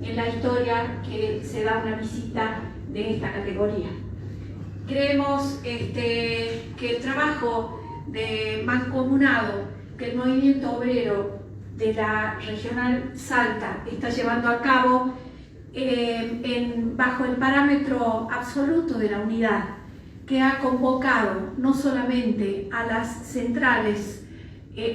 en la historia que se da una visita de esta categoría. Creemos que el trabajo de mancomunado que el movimiento obrero de la Regional Salta está llevando a cabo bajo el parámetro absoluto de la unidad, que ha convocado no solamente a las centrales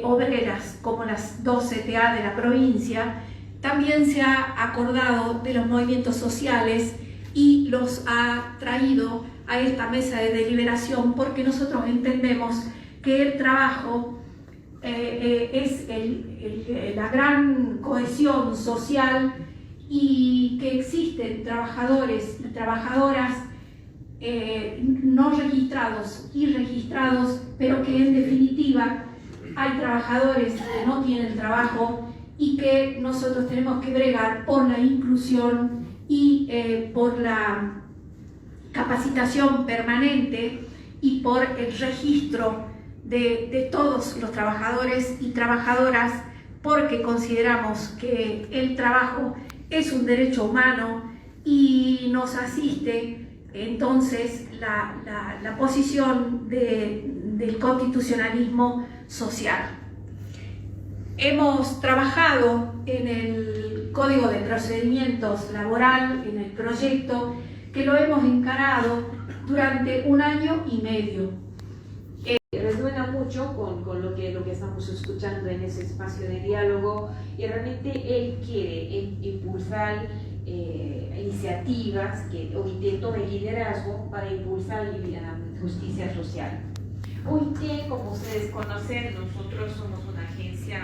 obreras como las 2 CTA de la provincia, también se ha acordado de los movimientos sociales y los ha traído a esta mesa de deliberación, porque nosotros entendemos que el trabajo es la gran cohesión social y que existen trabajadores y trabajadoras no registrados y registrados, pero que en definitiva hay trabajadores que no tienen trabajo y que nosotros tenemos que bregar por la inclusión y por la capacitación permanente y por el registro de todos los trabajadores y trabajadoras, porque consideramos que el trabajo es un derecho humano y nos asiste entonces la posición del constitucionalismo social. Hemos trabajado en el Código de Procedimientos Laboral, en el proyecto, que lo hemos encarado durante 1 año y medio. Resuena mucho con lo que estamos escuchando en ese espacio de diálogo, y realmente él quiere impulsar iniciativas que tomen liderazgo para impulsar la justicia social. OIT, como ustedes conocen, nosotros somos una agencia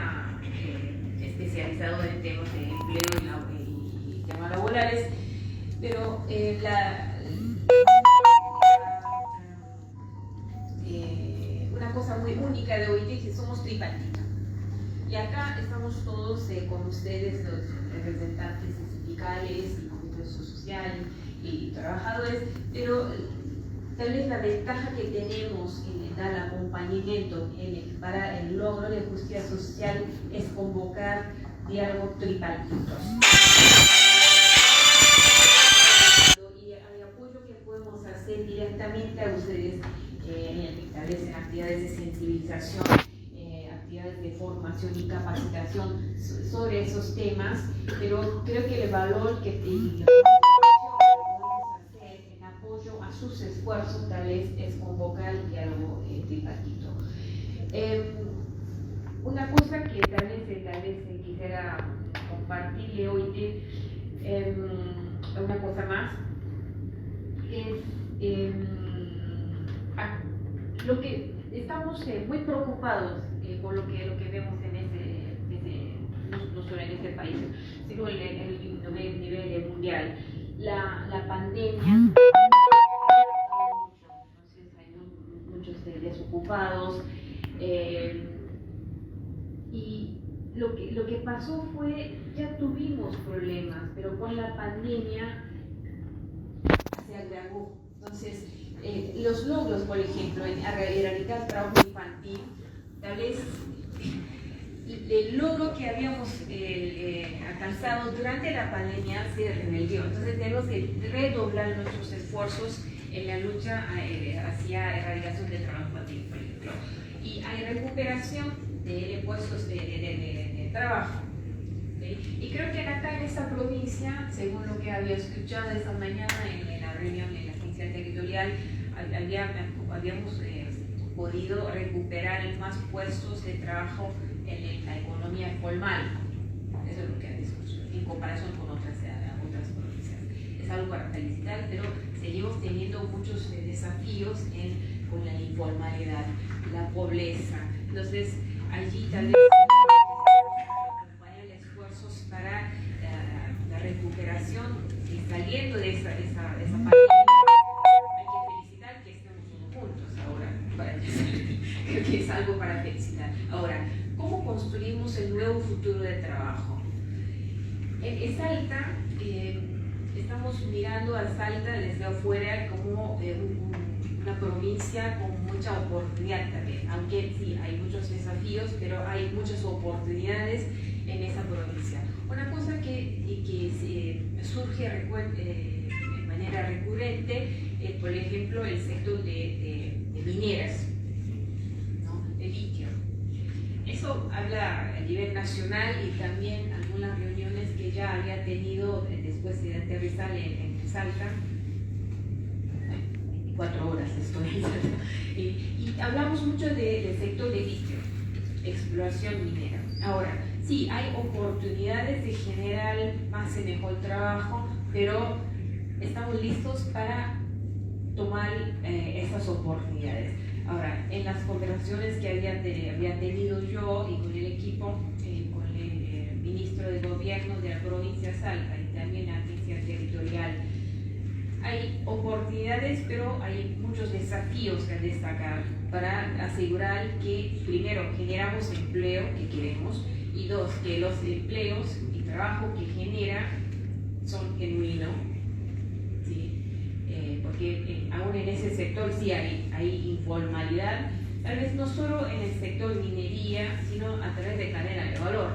especializada en temas de empleo y temas laborales, pero una cosa muy única de OIT es que somos tripartita. Y acá estamos todos con ustedes, los representantes sindicales y comités social y trabajadores, pero tal vez la ventaja que tenemos en dar acompañamiento para el logro de justicia social es convocar diálogos tripartitos. Y el apoyo que podemos hacer directamente a ustedes, tal vez en actividades de sensibilización, actividades de formación y capacitación sobre esos temas, pero creo que el valor que podemos hacer en apoyo a sus esfuerzos tal vez es convocar el diálogo tripartito. Una cosa que tal vez quisiera compartirle hoy, una cosa más, es lo que estamos muy preocupados por lo que vemos no solo en este país, sino en el nivel mundial. La pandemia, entonces hay muchos desocupados, y lo que pasó fue, ya tuvimos problemas, pero con la pandemia se agravó. Entonces, los logros, por ejemplo, en erradicar el trabajo infantil, tal vez el logro que habíamos alcanzado durante la pandemia se revirtió. Entonces tenemos que redoblar nuestros esfuerzos en la lucha hacia erradicación del trabajo infantil, por ejemplo. Y hay recuperación de puestos de trabajo. ¿Sí? Y creo que acá en esta provincia, según lo que había escuchado esta mañana en la reunión en la agencia territorial, habíamos podido recuperar más puestos de trabajo en la economía formal. Eso es lo que ha discutido, en comparación con otras provincias. Es algo para felicitar, pero seguimos teniendo muchos desafíos con la informalidad, la pobreza. Entonces, allí tal vez acompañar esfuerzos para la recuperación y saliendo de esa pandemia. Hay que felicitar que estamos todos juntos ahora. Creo que es algo para felicitar. Ahora, ¿cómo construimos el nuevo futuro de trabajo? En Salta, estamos mirando a Salta desde afuera como una provincia con mucha oportunidad también, aunque sí, hay muchos desafíos, pero hay muchas oportunidades en esa provincia. Una cosa que de manera recurrente, por ejemplo, el sector de mineras, ¿no? De litio. Eso habla a nivel nacional y también algunas reuniones que ya había tenido después de aterrizar en Salta. 24 horas estoy en Salta. Y hablamos mucho del sector de litio, exploración minera. Ahora, sí, hay oportunidades de generar más y mejor trabajo, pero estamos listos para tomar esas oportunidades. Ahora, en las conversaciones que había tenido yo y con el equipo, con el ministro de Gobierno de la provincia de Salta y también la agencia territorial, hay oportunidades, pero hay muchos desafíos que destacar para asegurar que, primero, generamos empleo que queremos, y dos, que los empleos y trabajo que genera son genuinos, ¿sí? Porque aún en ese sector sí hay informalidad, tal vez no solo en el sector minería, sino a través de cadena de valor,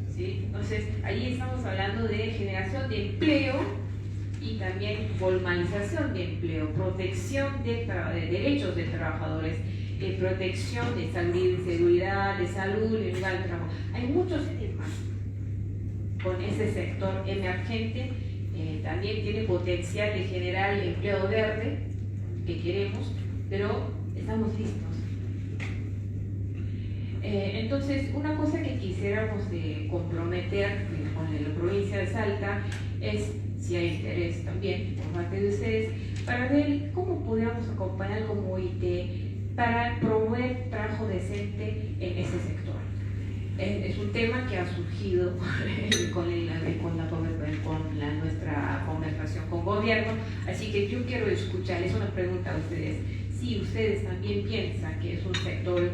¿sí? Entonces, ahí estamos hablando de generación de empleo y también formalización de empleo, protección de derechos de trabajadores, protección de seguridad, de salud, en lugar de trabajo. Hay muchos temas con ese sector emergente. También tiene potencial de generar el empleo verde que queremos, pero estamos listos. Entonces, una cosa que quisiéramos comprometer con la provincia de Salta es, si hay interés también por parte de ustedes, para ver cómo podríamos acompañar como OIT para promover trabajo decente en ese sector. Es un tema que ha surgido con nuestra conversación con gobierno, así que yo quiero escuchar, es una pregunta a ustedes, si ustedes también piensan que es un sector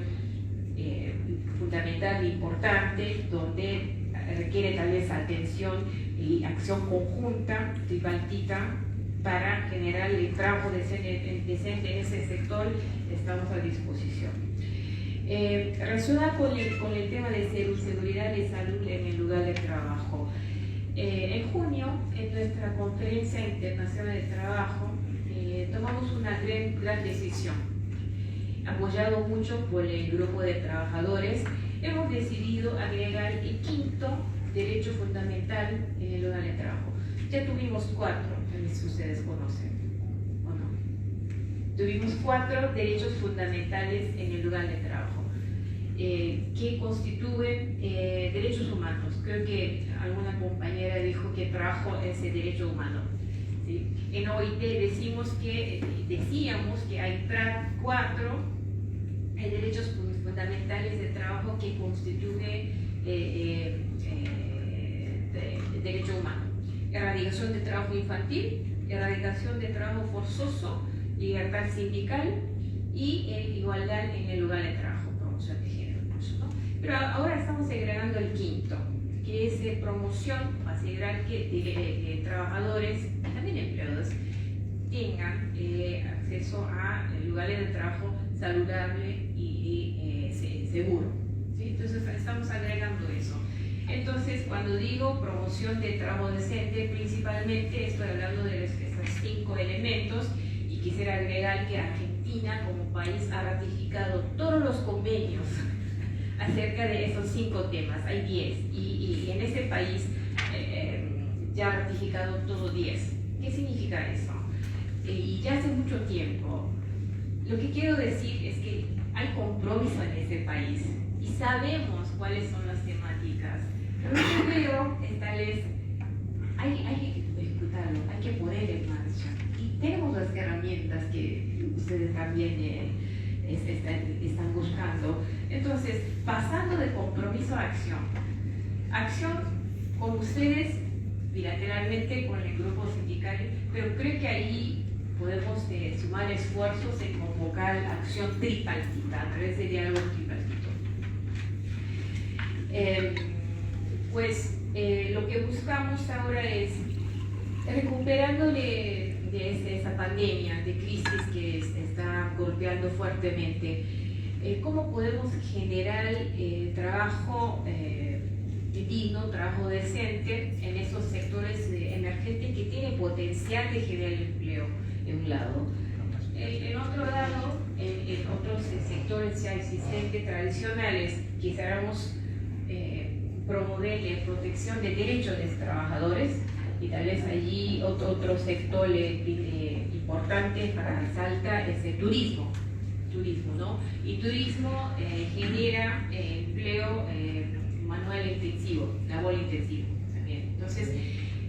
fundamental e importante, donde requiere tal vez atención y acción conjunta, tripartita, para generar el trabajo decente en ese sector, estamos a disposición. Relacionado con el tema de seguridad y salud en el lugar de trabajo. En junio, en nuestra conferencia internacional de trabajo, tomamos una gran decisión. Apoyado mucho por el grupo de trabajadores, hemos decidido agregar el quinto derecho fundamental en el lugar de trabajo. Ya tuvimos 4, si ustedes conocen, ¿o no? Tuvimos 4 derechos fundamentales en el lugar de trabajo, que constituyen derechos humanos. Creo que alguna compañera dijo que trabajo es el derecho humano, ¿sí? En OIT decíamos que hay 4 derechos fundamentales de trabajo que constituyen derecho humano: erradicación de trabajo infantil, erradicación de trabajo forzoso, libertad sindical y igualdad en el lugar de trabajo, promoción de género, ¿no? Pero ahora estamos agregando el quinto, que es promoción, asegurar que trabajadores y también empleados tengan acceso a lugares de trabajo saludable y seguro, ¿sí? Entonces estamos agregando eso. Entonces, cuando digo promoción de trabajo decente, principalmente estoy hablando de estos 5 elementos, y quisiera agregar que Argentina como país ha ratificado todos los convenios acerca de esos 5 temas. Hay 10 y en este país ya ha ratificado todo 10. ¿Qué significa eso? Y ya hace mucho tiempo. Lo que quiero decir es que hay compromiso en este país y sabemos cuáles son las temáticas. Lo que veo es tal vez hay que ejecutarlo, hay que poner en marcha. Y tenemos las herramientas que ustedes también están buscando. Entonces, pasando de compromiso a acción. Acción con ustedes bilateralmente, con el grupo sindical, pero creo que ahí podemos sumar esfuerzos en convocar acción tripartita, a través de diálogo tripartito. Lo que buscamos ahora es, recuperando de esa pandemia, de crisis que está golpeando fuertemente, cómo podemos generar trabajo digno, trabajo decente en esos sectores emergentes que tienen tiene potencial de generar empleo en un lado. En otro lado, en otros sectores ya existentes tradicionales, quisiéramos promover la protección de derechos de los trabajadores, y tal vez allí otro sector importante para Salta es el turismo, ¿no? Y turismo genera empleo manual intensivo, labor intensivo también. Entonces,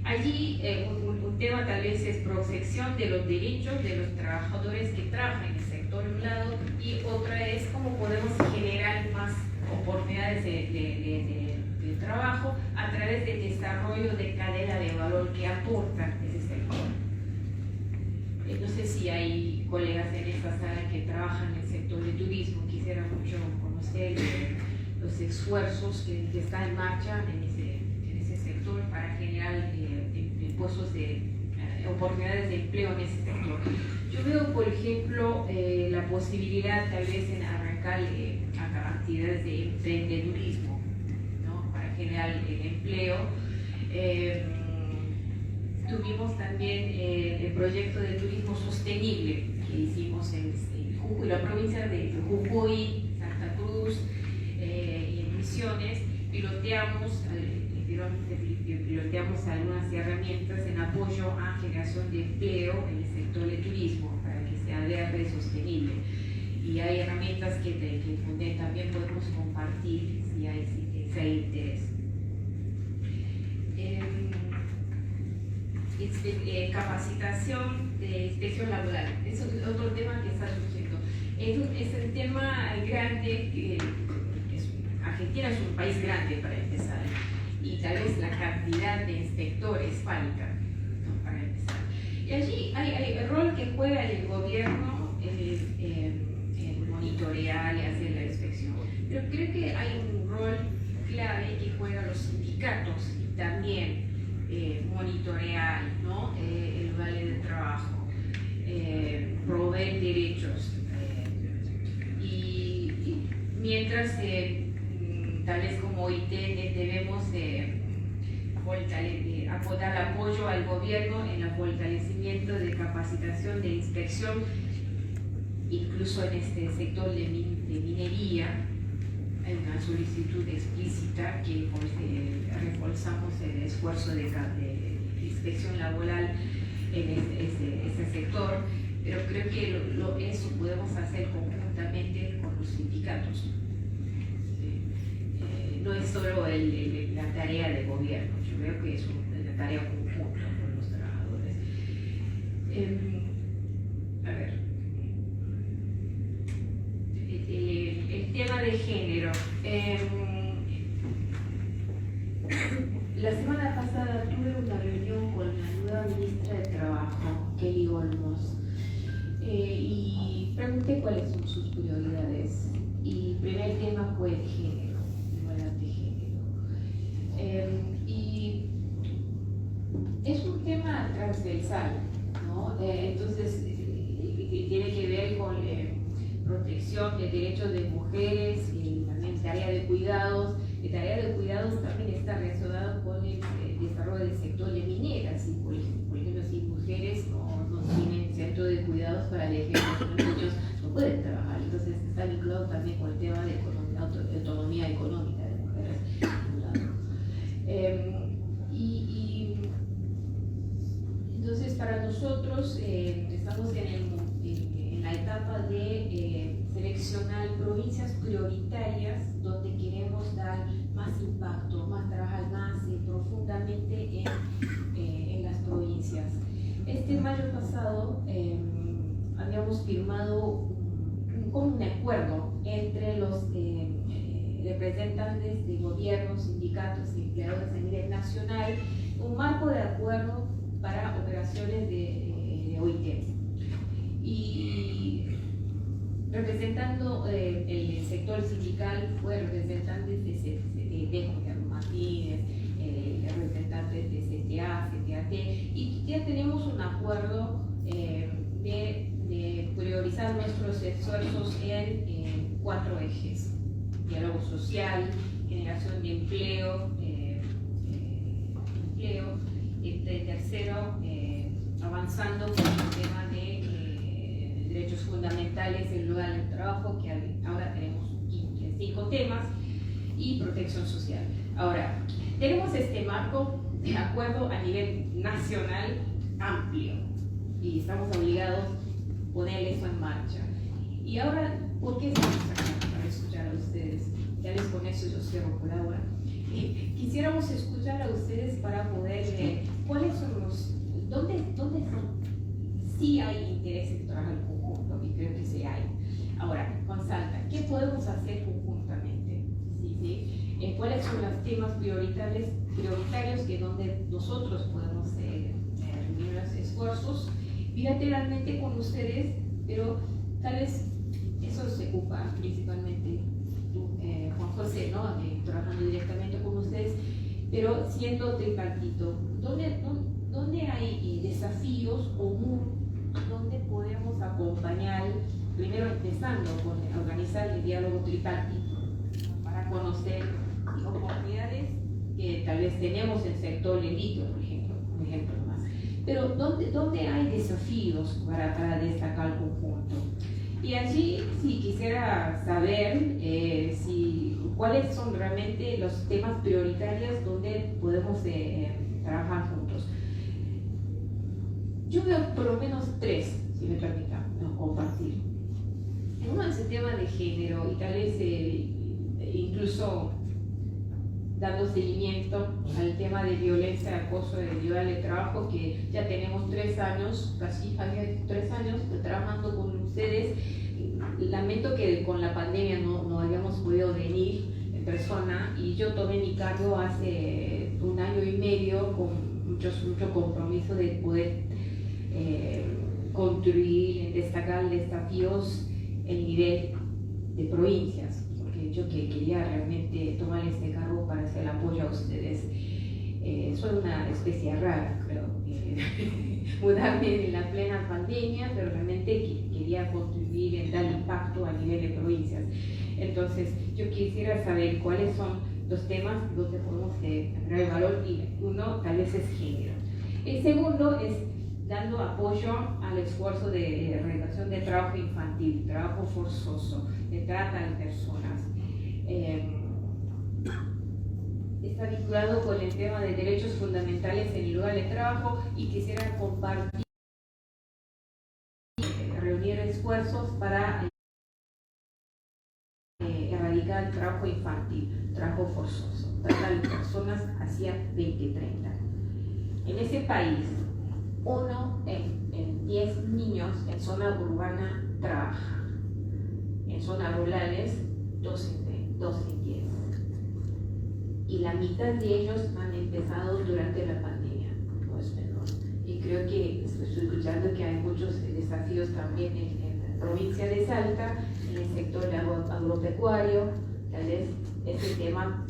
allí un tema tal vez es protección de los derechos de los trabajadores que trabajan en el sector de un lado, y otra es cómo podemos generar más oportunidades de trabajo a través del desarrollo de cadena de valor que aporta ese sector. No sé si hay colegas en esta sala que trabajan en el sector de turismo. Quisiera mucho conocer los esfuerzos que están en marcha en ese sector para generar puestos de oportunidades de empleo en ese sector. Yo veo, por ejemplo, la posibilidad tal vez en arrancar actividades de emprendedurismo, ¿no? Para generar el empleo. Tuvimos también el proyecto de turismo sostenible que hicimos en Jujuy, la provincia de Jujuy, Santa Cruz y en Misiones. Piloteamos algunas herramientas en apoyo a generación de empleo en el sector de turismo para que sea verde y sostenible. Y hay herramientas que también podemos compartir si hay interés. Capacitación de inspección laboral. Eso es otro tema que está surgiendo. Es un tema grande. Argentina es un país grande para empezar, y tal vez la cantidad de inspectores falta, ¿no? Para empezar. Y allí hay el rol que juega el gobierno en monitorear y hacer la inspección. Pero creo que hay un rol clave que juegan los sindicatos y también monitorear, ¿no? El vale del trabajo, proveer derechos. Y mientras tal vez como OIT debemos dar apoyo al gobierno en el fortalecimiento de capacitación de inspección, incluso en este sector de minería. Hay una solicitud explícita que reforzamos el esfuerzo de inspección laboral en este sector, pero creo que eso podemos hacer conjuntamente con los sindicatos. No es solo la tarea del gobierno, yo creo que es una tarea conjunta con los trabajadores. A ver, el tema de género. La semana pasada tuve una reunión con la nueva ministra de Trabajo, Kelly Olmos, y pregunté cuáles son sus prioridades. Y el primer tema fue el género, igualdad de género. Y es un tema transversal, ¿no? Entonces, tiene que ver con protección de derechos de mujeres y también tarea de cuidados. La tarea de cuidados también está relacionada con el desarrollo del sector de mineras. Y por ejemplo, si mujeres no tienen centro de cuidados para elegir a los niños, no pueden trabajar. Entonces está vinculado también con el tema de autonomía económica de mujeres. Entonces para nosotros estamos en la etapa de seleccionar provincias prioritarias donde queremos dar más impacto, trabajar más profundamente en las provincias. Este mayo pasado habíamos firmado un acuerdo entre los representantes de gobiernos, sindicatos y empleadores a nivel nacional, un marco de acuerdo para operaciones de OIT. Y representando el sector sindical fue representantes de Juan Martínez, representantes de CTA, CTAT, y ya tenemos un acuerdo de priorizar nuestros esfuerzos en 4 ejes: diálogo social, generación de empleo, el tercero, avanzando con el tema de derechos fundamentales, el lugar del trabajo, que ahora tenemos 5 temas, y protección social. Ahora, tenemos este marco de acuerdo a nivel nacional amplio y estamos obligados a poner eso en marcha. Y ahora, ¿por qué estamos acá? Para escuchar a ustedes. Ya les con eso yo cierro por ahora. Quisiéramos escuchar a ustedes para poder ver cuáles son dónde son, sí hay interés en trabajar en conjunto, y creo que sí hay. Ahora, Consalta, ¿qué podemos hacer conjuntamente? ¿Cuáles son los temas prioritarios que donde nosotros podemos reunir los esfuerzos bilateralmente con ustedes, pero tal vez eso se ocupa principalmente tú, Juan José, ¿no? Trabajando directamente con ustedes, pero siendo tripartito, ¿dónde hay desafíos comunes donde podemos acompañar, primero empezando con organizar el diálogo tripartito para conocer oportunidades que tal vez tenemos en el sector del litio, por ejemplo más. Pero ¿dónde hay desafíos para destacar el conjunto? Y allí sí quisiera saber cuáles son realmente los temas prioritarios donde podemos trabajar juntos. Yo veo por lo menos 3, si me permitan compartir. Uno es el tema de género y tal vez incluso dando seguimiento al tema de violencia, acoso individual de trabajo, que ya tenemos 3 años, casi 3 años trabajando con ustedes. Lamento que con la pandemia no habíamos podido venir en persona, y yo tomé mi cargo hace 1 año y medio con mucho compromiso de poder construir, destacar desafíos en nivel de provincias, porque yo quería realmente tomar este cargo para hacer el apoyo a ustedes. Soy una especie rara, creo, mudarme en la plena pandemia, pero realmente quería contribuir en dar impacto a nivel de provincias. Entonces, yo quisiera saber cuáles son los temas donde podemos agregar valor, y uno tal vez es género. El segundo es dando apoyo al esfuerzo de erradicación de trabajo infantil, trabajo forzoso, de trata de personas. Está vinculado con el tema de derechos fundamentales en el lugar de trabajo, y quisiera compartir, reunir esfuerzos para erradicar el trabajo infantil, trabajo forzoso, trata de personas hacia 2030. En ese país, 1 en 10 niños en zona urbana trabaja. En zonas rurales, 2 en 10. Y la mitad de ellos han empezado durante la pandemia, no es menor. Y creo que estoy escuchando que hay muchos desafíos también en la provincia de Salta, en el sector agropecuario. Tal vez ese tema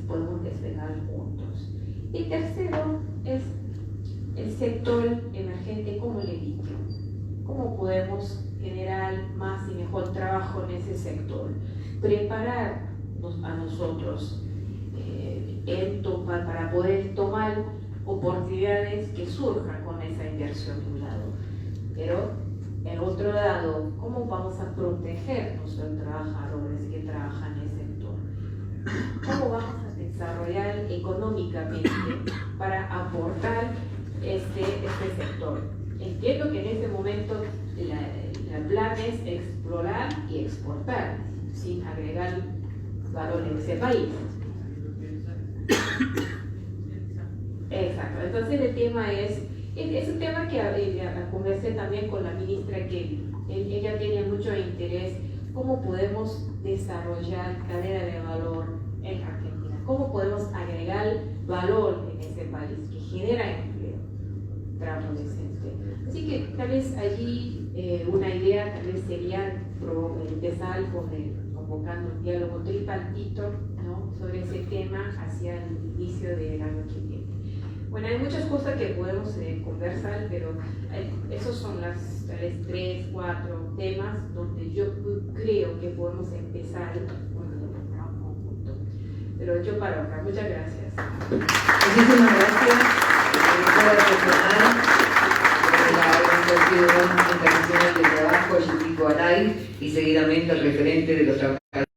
podemos despegar juntos. Y tercero es el sector emergente como el litio. ¿Cómo podemos generar más y mejor trabajo en ese sector? Prepararnos a nosotros para poder tomar oportunidades que surjan con esa inversión de un lado. Pero, el otro lado, ¿cómo vamos a proteger a nuestros trabajadores que trabajan en el sector? ¿Cómo vamos a desarrollar económicamente para aportar este sector? Entiendo que en este momento el plan es explorar y exportar sin agregar valor en ese país. Exacto, entonces el tema es un tema que conversé también con la ministra Kelly. Ella tiene mucho interés cómo podemos desarrollar cadena de valor en Argentina, cómo podemos agregar valor en ese país que genera empleo, trabajo decente. Así que tal vez allí una idea tal vez sería empezar convocando un diálogo tripartito, ¿no?, sobre ese tema hacia el inicio del año que viene. Bueno, hay muchas cosas que podemos conversar, pero esos son tal vez 3, 4 temas donde yo creo que podemos empezar con el trabajo conjunto. Pero yo paro acá. Muchas gracias. Muchísimas gracias, doctora Profesor, Ciudadano Internacional del Trabajo, Yutico Alay, y seguidamente el referente de los trabajadores.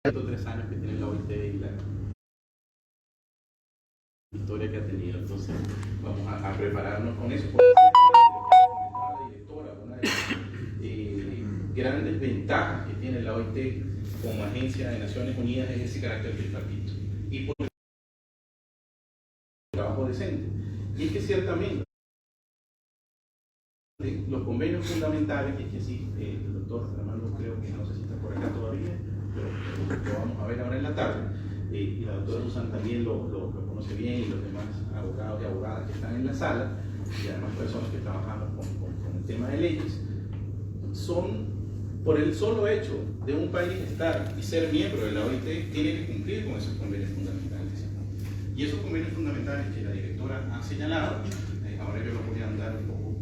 3 años que tiene la OIT y la historia que ha tenido. Entonces, vamos a prepararnos con eso. Porque la directora, una de las grandes ventajas que tiene la OIT como agencia de Naciones Unidas es ese carácter tripartito. Y por el trabajo decente. Y es que ciertamente los convenios fundamentales, que es que sí, el doctor Armando creo que no sé si está por acá todavía, pero lo vamos a ver ahora en la tarde, y la doctora Susana también lo conoce bien, y los demás abogados y abogadas que están en la sala, y además personas que trabajamos con el tema de leyes, son por el solo hecho de un país estar y ser miembro de la OIT, tiene que cumplir con esos convenios fundamentales. Y esos convenios fundamentales que la directora ha señalado, ahora yo lo voy a andar un poco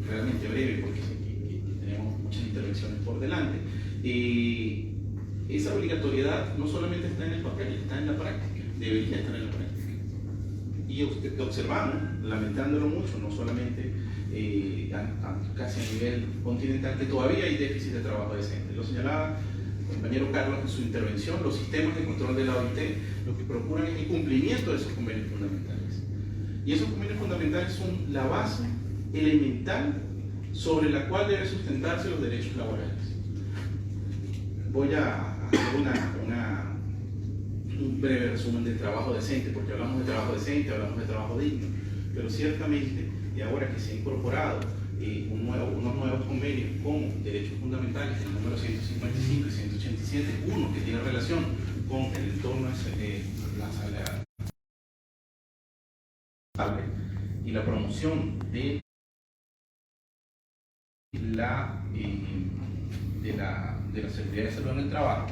realmente breve porque sé que tenemos muchas intervenciones por delante. Esa obligatoriedad no solamente está en el papel, está en la práctica, debería estar en la práctica. Y observamos, lamentándolo mucho, no solamente casi a nivel continental, que todavía hay déficit de trabajo decente. Lo señalaba el compañero Carlos en su intervención, los sistemas de control de la OIT lo que procuran es el cumplimiento de esos convenios fundamentales. Y esos convenios fundamentales son la base elemental sobre la cual deben sustentarse los derechos laborales. Voy a hacer un breve resumen del trabajo decente, porque hablamos de trabajo decente, hablamos de trabajo digno, pero ciertamente, y ahora que se ha incorporado unos nuevos convenios como derechos fundamentales, el número 155 y 187, uno que tiene relación con el entorno la salarial y la promoción de la seguridad de salud en el trabajo,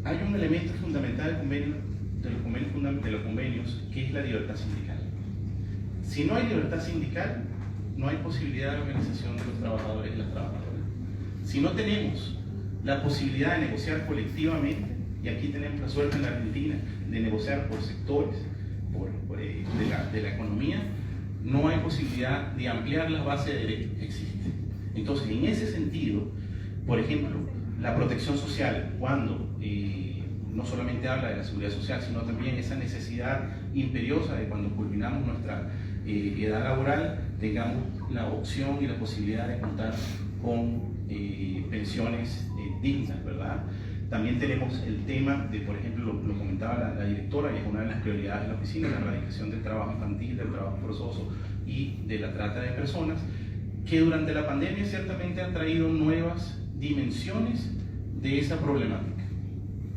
hay un elemento fundamental de los convenios que es la libertad sindical. Si no hay libertad sindical, no hay posibilidad de organización de los trabajadores y las trabajadoras. Si no tenemos la posibilidad de negociar colectivamente, y aquí tenemos la suerte en la Argentina de negociar por sectores de la economía, no hay posibilidad de ampliar la base de derechos que existe. Entonces, en ese sentido, por ejemplo, la protección social, cuando no solamente habla de la seguridad social, sino también esa necesidad imperiosa de cuando culminamos nuestra edad laboral, tengamos la opción y la posibilidad de contar con pensiones dignas, ¿verdad? También tenemos el tema de, por ejemplo, lo comentaba la directora, y es una de las prioridades de la oficina, la erradicación del trabajo infantil, del trabajo forzoso y de la trata de personas, que durante la pandemia ciertamente han traído nuevas dimensiones de esa problemática,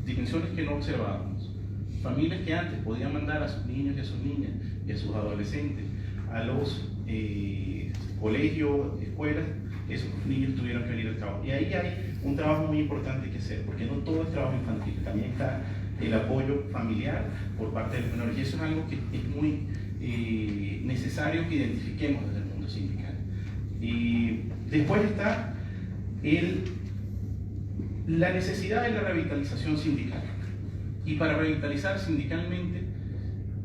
dimensiones que no observábamos. Familias que antes podían mandar a sus niños y a sus niñas y a sus adolescentes a los colegios, escuelas, esos niños tuvieron que venir al trabajo. Y ahí hay un trabajo muy importante que hacer, porque no todo es trabajo infantil, también está el apoyo familiar por parte de los menores, y eso es algo que es muy necesario que identifiquemos desde el mundo sindical. Y después está la necesidad de la revitalización sindical. Y para revitalizar sindicalmente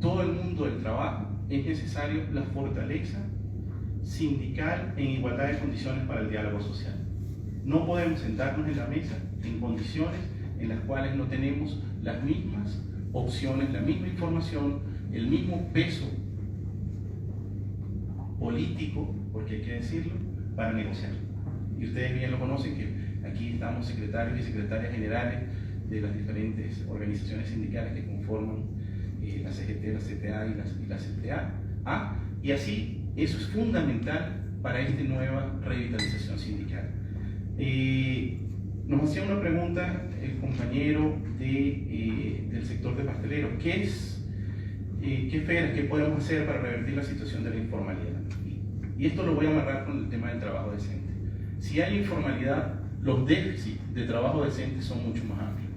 todo el mundo del trabajo es necesario la fortaleza sindical en igualdad de condiciones para el diálogo social. No podemos sentarnos en la mesa en condiciones en las cuales no tenemos las mismas opciones, la misma información, el mismo peso político, porque hay que decirlo, para negociar. Y ustedes bien lo conocen, que aquí estamos secretarios y secretarias generales de las diferentes organizaciones sindicales que conforman la CGT, la CTA y la CTA, y así eso es fundamental para esta nueva revitalización sindical. Nos hacía una pregunta el compañero del sector de pasteleros, ¿qué feras, qué podemos hacer para revertir la situación de la informalidad? Y esto lo voy a amarrar con el tema del trabajo decente. Si hay informalidad, los déficits de trabajo decente son mucho más amplios,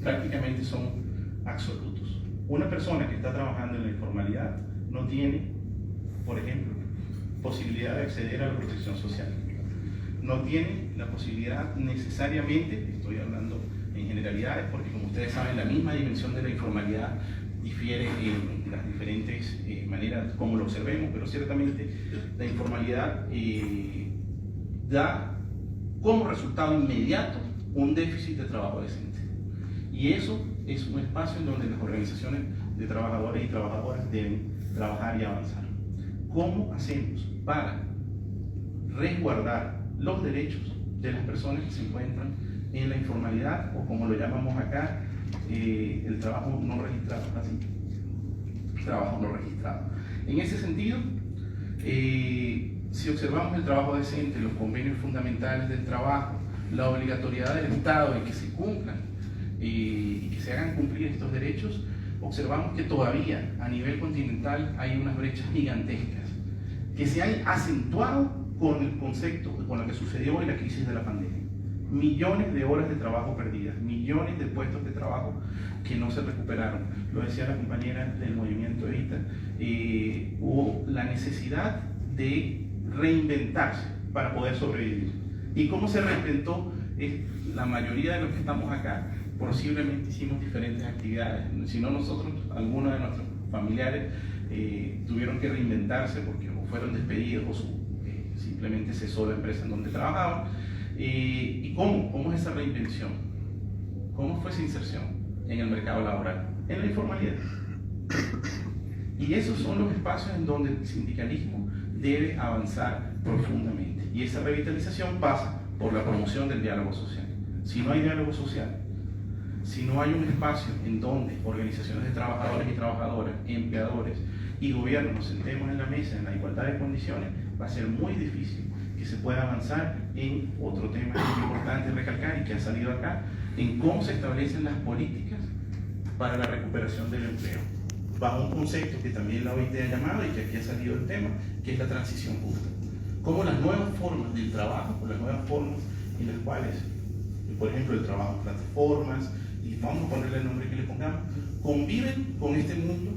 prácticamente son absolutos. Una persona que está trabajando en la informalidad no tiene, por ejemplo, posibilidad de acceder a la protección social, no tiene la posibilidad necesariamente, estoy hablando en generalidades, porque como ustedes saben, la misma dimensión de la informalidad difiere en las diferentes maneras manera como lo observemos, pero ciertamente la informalidad da como resultado inmediato un déficit de trabajo decente. Y eso es un espacio en donde las organizaciones de trabajadores y trabajadoras deben trabajar y avanzar. ¿Cómo hacemos para resguardar los derechos de las personas que se encuentran en la informalidad, o como lo llamamos acá, el trabajo no registrado? Así, trabajo no registrado. En ese sentido, si observamos el trabajo decente, los convenios fundamentales del trabajo, la obligatoriedad del Estado en que se cumplan y que se hagan cumplir estos derechos, observamos que todavía a nivel continental hay unas brechas gigantescas que se han acentuado con el concepto, con lo que sucedió en la crisis de la pandemia. Millones de horas de trabajo perdidas, millones de puestos de trabajo que no se recuperaron. Lo decía la compañera del movimiento Evita, hubo la necesidad de reinventarse para poder sobrevivir. ¿Y cómo se reinventó? La mayoría de los que estamos acá posiblemente hicimos diferentes actividades. Si no nosotros, algunos de nuestros familiares tuvieron que reinventarse porque o fueron despedidos o simplemente cesó la empresa en donde trabajaban. ¿Y cómo es esa reinvención? ¿Cómo fue esa inserción en el mercado laboral? En la informalidad. Y esos son los espacios en donde el sindicalismo debe avanzar profundamente. Y esa revitalización pasa por la promoción del diálogo social. Si no hay diálogo social, si no hay un espacio en donde organizaciones de trabajadores y trabajadoras, empleadores y gobiernos nos sentemos en la mesa en la igualdad de condiciones, va a ser muy difícil que se pueda avanzar en otro tema importante recalcar y que ha salido acá, en cómo se establecen las políticas para la recuperación del empleo, bajo un concepto que también la OIT ha llamado y que aquí ha salido el tema, que es la transición justa. Cómo las nuevas formas del trabajo, o las nuevas formas en las cuales, por ejemplo, el trabajo en plataformas, y vamos a ponerle el nombre que le pongamos, conviven con este mundo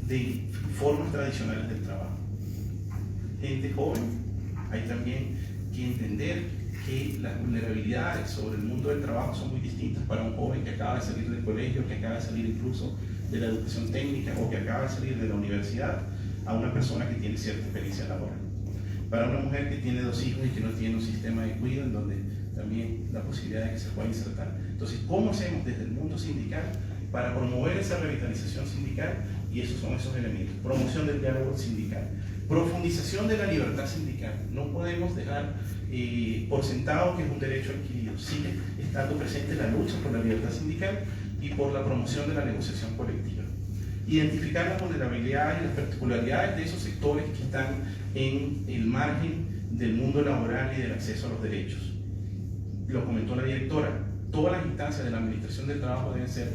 de formas tradicionales del trabajo. Gente joven, hay también que entender que las vulnerabilidades sobre el mundo del trabajo son muy distintas para un joven que acaba de salir del colegio, que acaba de salir incluso de la educación técnica o que acaba de salir de la universidad, a una persona que tiene cierta experiencia laboral. Para una mujer que tiene 2 hijos y que no tiene un sistema de cuidado en donde también la posibilidad de que se pueda insertar. Entonces, ¿cómo hacemos desde el mundo sindical para promover esa revitalización sindical? Y esos son esos elementos. Promoción del diálogo sindical. Profundización de la libertad sindical. No podemos dejar por sentado que es un derecho adquirido. Sigue estando presente la lucha por la libertad sindical y por la promoción de la negociación colectiva. Identificar las vulnerabilidades y las particularidades de esos sectores que están en el margen del mundo laboral y del acceso a los derechos. Lo comentó la directora, todas las instancias de la administración del trabajo deben ser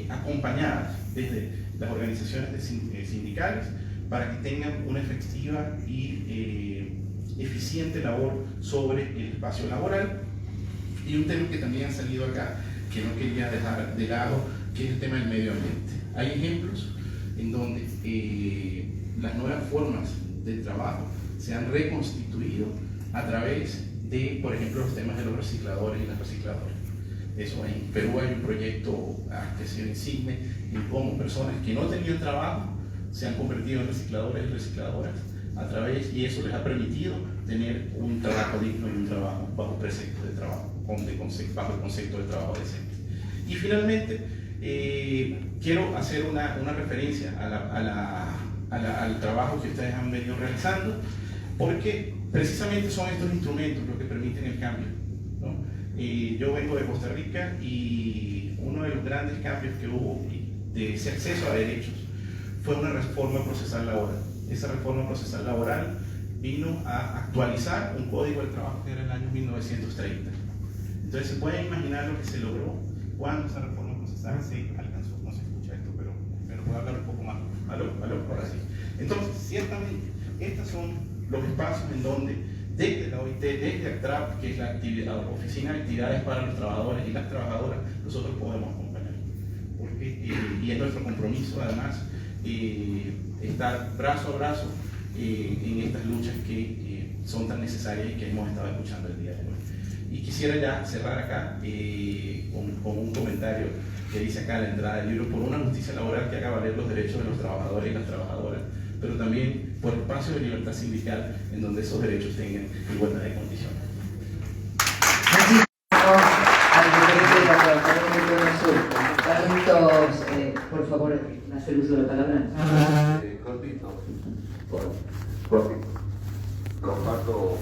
acompañadas desde las organizaciones sindicales para que tengan una efectiva y eficiente labor sobre el espacio laboral. Y un tema que también ha salido acá, que no quería dejar de lado, que es el tema del medio ambiente. Hay ejemplos en donde las nuevas formas de trabajo se han reconstituido a través de, por ejemplo, los temas de los recicladores y las recicladoras. Eso, en Perú hay un proyecto que se insigne en cómo personas que no tenían trabajo se han convertido en recicladores y recicladoras a través, y eso les ha permitido tener un trabajo digno y un trabajo bajo precepto de trabajo, bajo el concepto de trabajo decente. Y finalmente, quiero hacer una referencia al trabajo que ustedes han venido realizando, porque precisamente son estos instrumentos los que permiten el cambio, ¿no? Yo vengo de Costa Rica y uno de los grandes cambios que hubo de ese acceso a derechos fue una reforma procesal laboral. Esa reforma procesal laboral vino a actualizar un código del trabajo que era el año 1930. Entonces se pueden imaginar lo que se logró cuando esa reforma procesal se alcanzó. No se escucha esto, pero voy a hablar un poco más. ¿Aló? Ahora sí. Entonces, ciertamente, estos son los espacios en donde desde la OIT, desde ACTRAP, que es la Oficina de Actividades para los Trabajadores y las Trabajadoras, nosotros podemos acompañar. Y es nuestro compromiso, además, estar brazo a brazo en estas luchas que son tan necesarias y que hemos estado escuchando el día de hoy. Y quisiera ya cerrar acá con un comentario que dice acá en la entrada del libro, por una justicia laboral que haga valer los derechos de los trabajadores y las trabajadoras, pero también por espacios de libertad sindical en donde esos derechos tengan igualdad de condiciones. Al referente de la trabajadora de Zona Sur. Carlitos, por favor, hacer uso de la palabra. Cortito. Cortito. Comparto